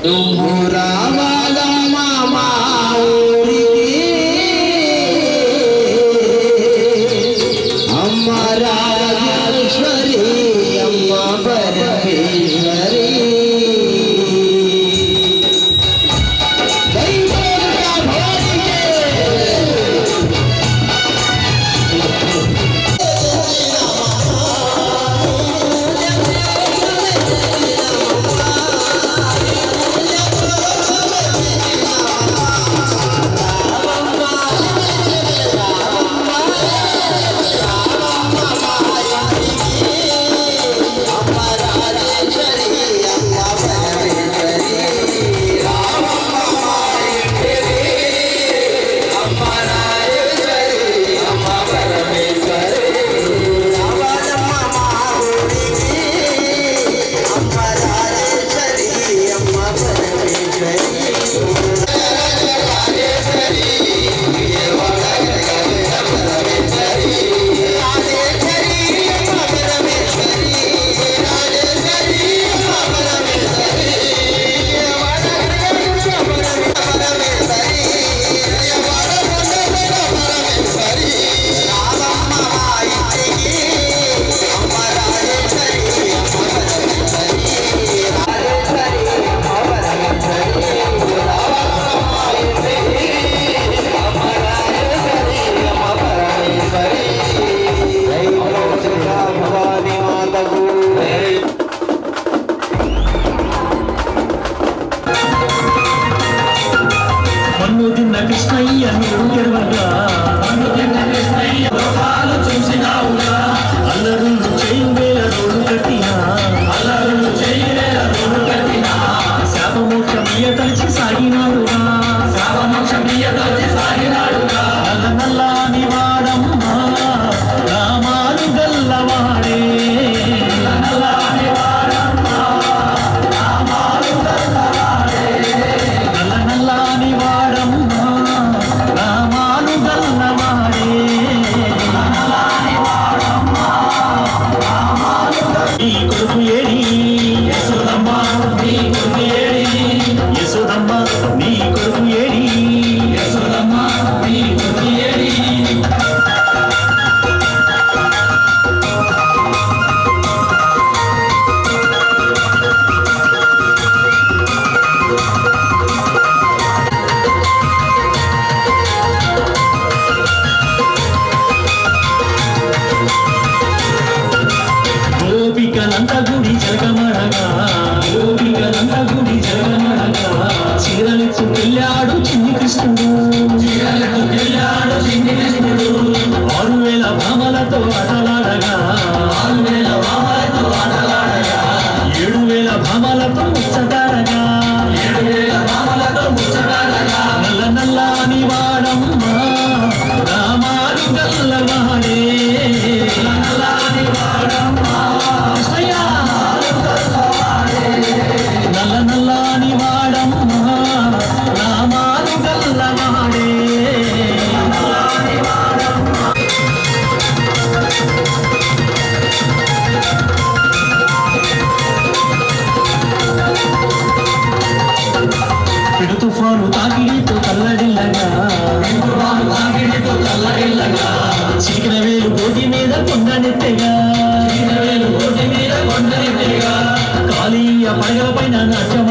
నువ్వు రావాలమ్మా మా ఊరికి అమ్మ రాజేశ్వరి అమ్మ పరమేశ్వరి కృష్ణయ్య చూసినావుగా అల్లరులు చేయవేల రోడ్డు కట్టినా శాపమోక్షమయ్య కలిసి సాగినాడుగా నల్ల నల్లాని వాడమ్మా రామాలు గల్లవాడే నల్ల నల్లాని వాడమ్మా రామాలు గల్లవాడే ఈ కొడుకు ఏడి యశోదమ్మ నీ కొడుకు ఏడి యశోదమ్మ నీ కొడుకు ఏడి యశోదమ్మ నీ కొడుకు ఏడి గోపికలంత గుడి జరగమడగా చీరలెత్తు వెళ్ళాడు చిన్ని కృష్ణుడు 6000 భామలతో ఆటలాడగా 7000 భామలతో ముచ్చటాడగా నల్ల నల్లాని వాడమ్మా రామాలు గల్లవాడే నల్ల నల్లాని వాడమ్మా రామాలు గల్లవాడే పిడు తుఫాను తాకిడితో తల్లడిల్లగా చీకర వేలు కోటి మీద కొండనెత్తెగా కాళీయ పడగల పైన నాట్యమ